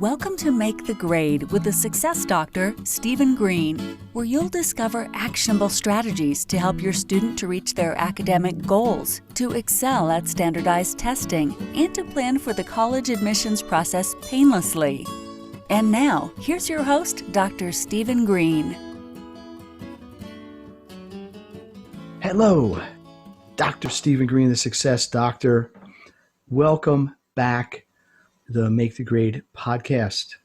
Welcome to Make the Grade with the Success Doctor, Stephen Green, where you'll discover actionable strategies to help your student to reach their academic goals, to excel at standardized testing, and to plan for the college admissions process painlessly. And now, here's your host, Dr. Stephen Green. Hello, Dr. Stephen Green, the Success Doctor. Welcome back to the Make the Grade podcast.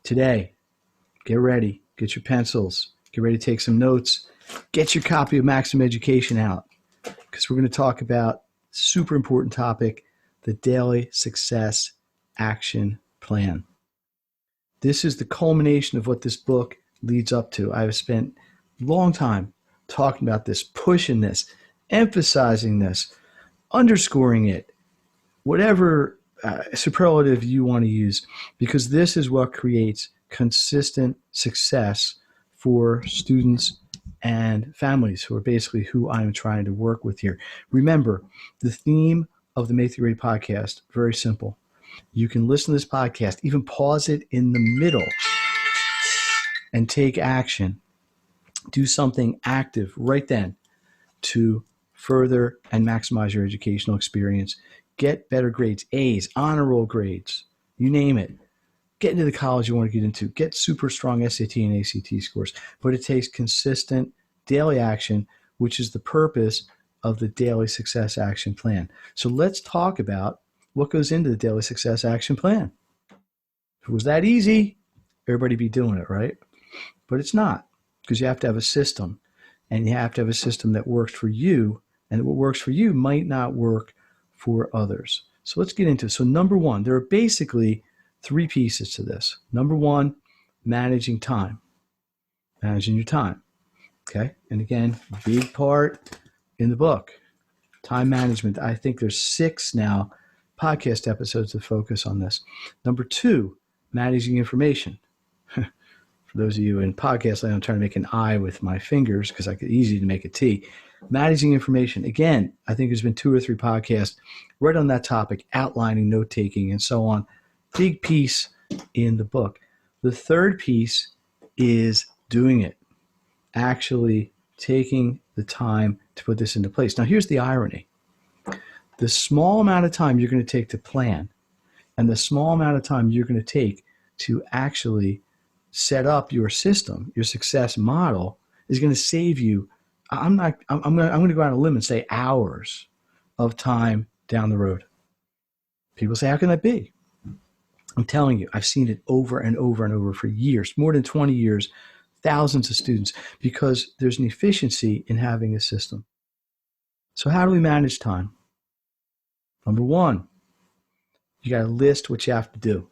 Today, get ready, get your pencils, get ready to take some notes, get your copy of Maximum Education out, because we're going to talk about a super important topic, the Daily Success Action Plan. This is the culmination of what this book leads up to. I've spent a long time talking about this, pushing this, emphasizing this, underscoring it, whatever superlative you want to use, because this is what creates consistent success for students and families, who are basically who I'm trying to work with here. Remember, the theme of the Make the Grade podcast, very simple. You can listen to this podcast, even pause it in the middle and take action. Do something active right then to further and maximize your educational experience. Get better grades, A's, honor roll grades, you name it. Get into the college you want to get into. Get super strong SAT and ACT scores. But it takes consistent daily action, which is the purpose of the Daily Success Action Plan. So let's talk about what goes into the Daily Success Action Plan. If it was that easy, everybody be doing it, right? But it's not, because you have to have a system, and you have to have a system that works for you, and what works for you might not work for others. So let's get into it. So number one, there are basically three pieces to this. Number one, managing time. Managing your time. Okay? And again, big part in the book. Time management. I think there's 6 now podcast episodes that focus on this. Number two, managing information. For those of you in podcast land, I'm trying to make an I with my fingers because it's easy to make a T. Managing information. Again, I think there's been 2 or 3 podcasts right on that topic, outlining, note-taking, and so on. Big piece in the book. The third piece is doing it. Actually taking the time to put this into place. Now, here's the irony. The small amount of time you're going to take to plan and the small amount of time you're going to take to actually set up your system, your success model, is going to save you, I'm going to go out on a limb and say hours of time down the road. People say, how can that be? I'm telling you, I've seen it over and over and over for years, more than 20 years, thousands of students, because there's an efficiency in having a system. So how do we manage time? Number one, you got to list what you have to do.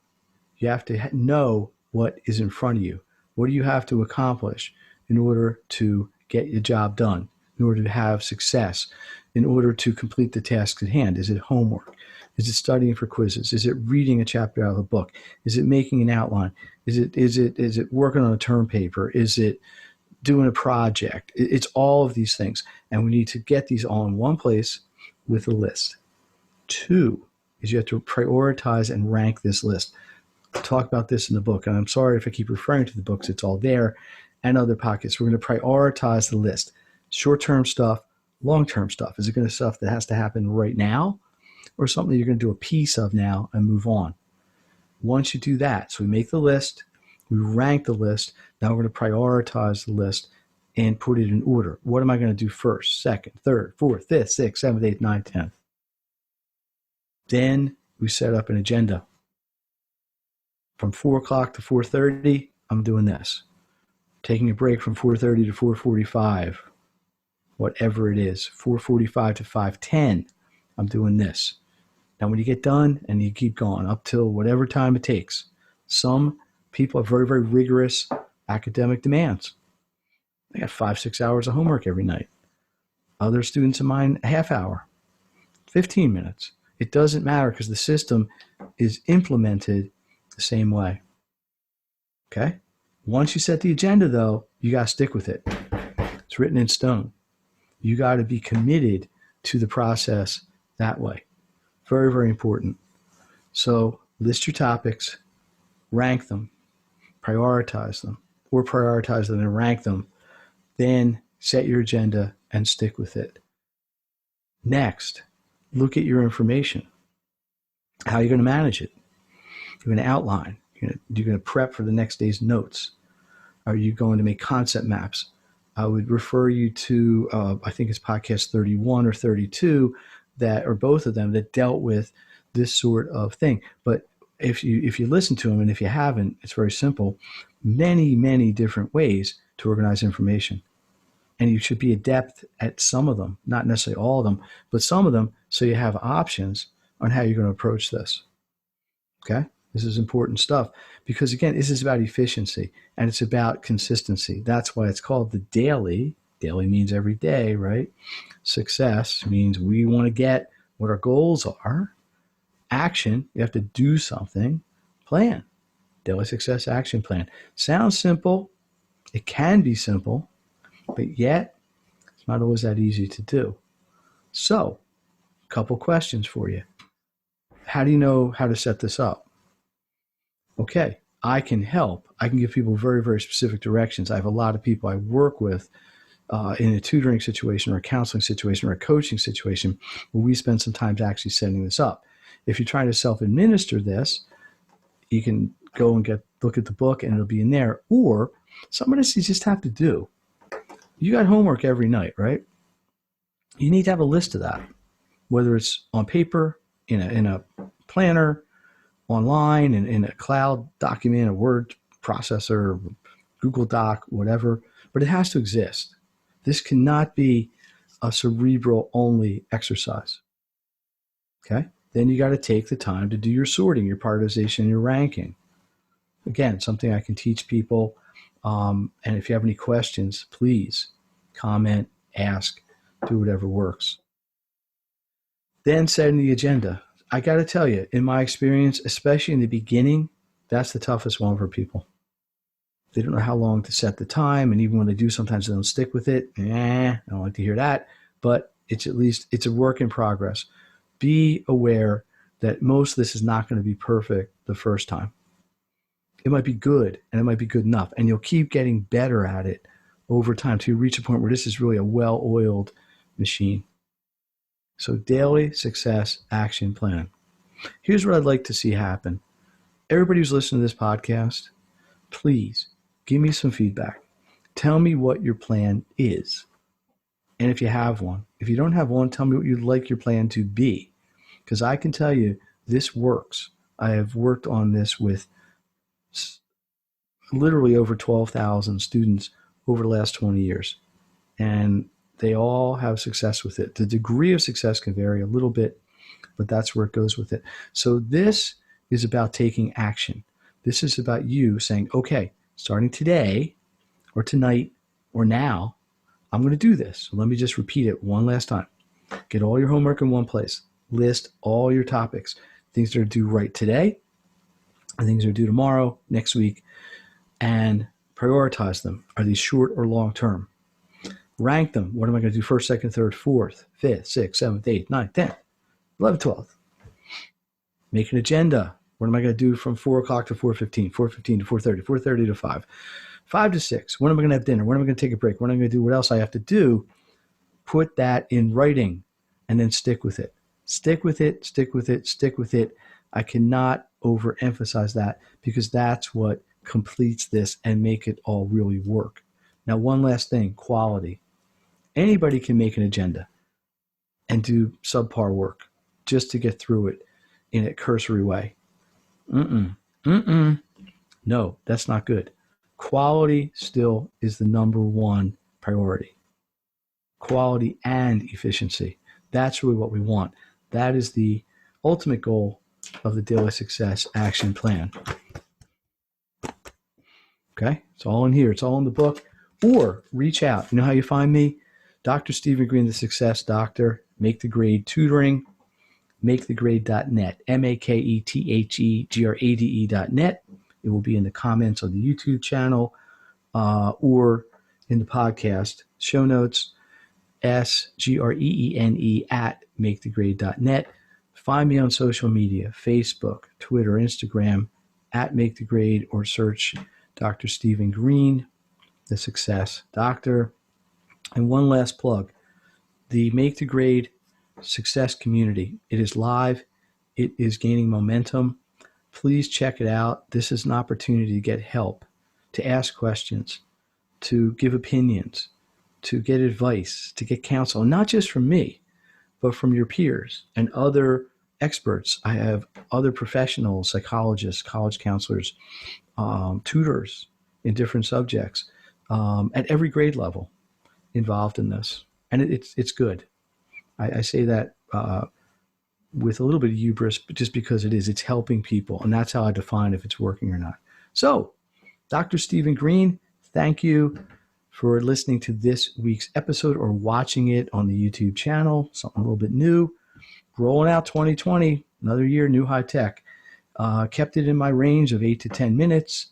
You have to know what is in front of you. What do you have to accomplish in order to get your job done, in order to have success, in order to complete the tasks at hand? Is it homework? Is it studying for quizzes? Is it reading a chapter out of a book? Is it making an outline? Is it working on a term paper? Is it doing a project? It's all of these things. And we need to get these all in one place with a list. 2 is you have to prioritize and rank this list. I'll talk about this in the book, and I'm sorry if I keep referring to the books. It's all there, and other pockets. We're going to prioritize the list. Short-term stuff, long-term stuff. Is it going to be stuff that has to happen right now, or something you're going to do a piece of now and move on? Once you do that, so we make the list, we rank the list, now we're going to prioritize the list and put it in order. What am I going to do first, second, third, fourth, fifth, sixth, seventh, eighth, ninth, 10th? Then we set up an agenda. From 4 o'clock to 4:30, I'm doing this. Taking a break from 4:30 to 4:45, whatever it is, 4:45 to 5:10, I'm doing this. Now, when you get done, and you keep going up till whatever time it takes, some people have very, very rigorous academic demands. They got 5-6 hours of homework every night. Other students of mine, a half hour, 15 minutes. It doesn't matter, because the system is implemented the same way. Okay? Once you set the agenda, though, you got to stick with it. It's written in stone. You got to be committed to the process that way. Very, very important. So list your topics, rank them, prioritize them, or prioritize them and rank them. Then set your agenda and stick with it. Next, look at your information. How are you going to manage it? You're going to outline. You're going to prep for the next day's notes. Are you going to make concept maps? I would refer you to, I think it's podcast 31 or 32, or both of them, that dealt with this sort of thing. But if you listen to them, and if you haven't, it's very simple. Many, many different ways to organize information. And you should be adept at some of them, not necessarily all of them, but some of them, so you have options on how you're going to approach this. Okay? This is important stuff because, again, this is about efficiency and it's about consistency. That's why it's called the daily. Daily means every day, right? Success means we want to get what our goals are. Action, you have to do something. Plan. Daily success action plan. Sounds simple. It can be simple, but yet it's not always that easy to do. So, a couple questions for you. How do you know how to set this up? Okay, I can help. I can give people very, very specific directions. I have a lot of people I work with in a tutoring situation or a counseling situation or a coaching situation where we spend some time actually setting this up. If you're trying to self-administer this, you can go and look at the book and it'll be in there. Or some of this you just have to do. You got homework every night, right? You need to have a list of that, whether it's on paper, in a planner, online, in a cloud document, a Word processor, Google Doc, whatever, but it has to exist. This cannot be a cerebral only exercise. Okay? Then you got to take the time to do your sorting, your prioritization, your ranking. Again, something I can teach people. And if you have any questions, please comment, ask, do whatever works. Then setting the agenda. I got to tell you, in my experience, especially in the beginning, that's the toughest one for people. They don't know how long to set the time, and even when they do, sometimes they don't stick with it. I don't like to hear that, but it's a work in progress. Be aware that most of this is not going to be perfect the first time. It might be good, and it might be good enough, and you'll keep getting better at it over time till you reach a point where this is really a well-oiled machine. So daily success action plan. Here's what I'd like to see happen. Everybody who's listening to this podcast, please give me some feedback. Tell me what your plan is. And if you have one. If you don't have one, tell me what you'd like your plan to be. Because I can tell you this works. I have worked on this with literally over 12,000 students over the last 20 years. And they all have success with it. The degree of success can vary a little bit, but that's where it goes with it. So this is about taking action. This is about you saying, okay, starting today or tonight or now, I'm going to do this. So let me just repeat it one last time. Get all your homework in one place. List all your topics, things that are due right today, and things that are due tomorrow, next week, and prioritize them. Are these short or long term? Rank them. What am I going to do first, second, third, fourth, fifth, sixth, seventh, eighth, ninth, 10th, 11th, 12th? Make an agenda. What am I going to do from 4 o'clock to 4:15, 4:15 to 4:30, 4:30 to 5, 5 to 6? When am I going to have dinner? When am I going to take a break? When am I going to do what else I have to do? Put that in writing and then stick with it. Stick with it, stick with it, stick with it. I cannot overemphasize that because that's what completes this and make it all really work. Now, one last thing, quality. Anybody can make an agenda and do subpar work just to get through it in a cursory way. No, that's not good. Quality still is the number one priority. Quality and efficiency. That's really what we want. That is the ultimate goal of the Daily Success Action Plan. Okay? It's all in here. It's all in the book. Or reach out. You know how you find me? Dr. Stephen Green, the Success Doctor. Make the Grade Tutoring. MakeTheGrade.net. MakeTheGrade.net. It will be in the comments on the YouTube channel or in the podcast show notes. SGREENE at MakeTheGrade.net. Find me on social media, Facebook, Twitter, Instagram, at Make the Grade or search Dr. Stephen Green, the Success Doctor. And one last plug, the Make the Grade Success community. It is live. It is gaining momentum. Please check it out. This is an opportunity to get help, to ask questions, to give opinions, to get advice, to get counsel, and not just from me, but from your peers and other experts. I have other professionals, psychologists, college counselors, tutors in different subjects at every grade level involved in this. And it's good. I say that with a little bit of hubris, but just because it's helping people. And that's how I define if it's working or not. So, Dr. Stephen Green, thank you for listening to this week's episode or watching it on the YouTube channel, something a little bit new. Rolling out 2020, another year, new high tech. Kept it in my range of 8 to 10 minutes.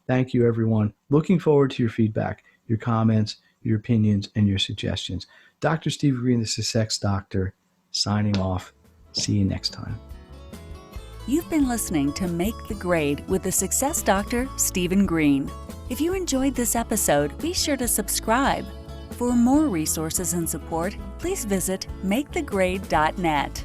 Thank you, everyone. Looking forward to your feedback, your comments, your opinions, and your suggestions. Dr. Stephen Green, the Success Doctor, signing off. See you next time. You've been listening to Make the Grade with the Success Doctor, Stephen Green. If you enjoyed this episode, be sure to subscribe. For more resources and support, please visit makethegrade.net.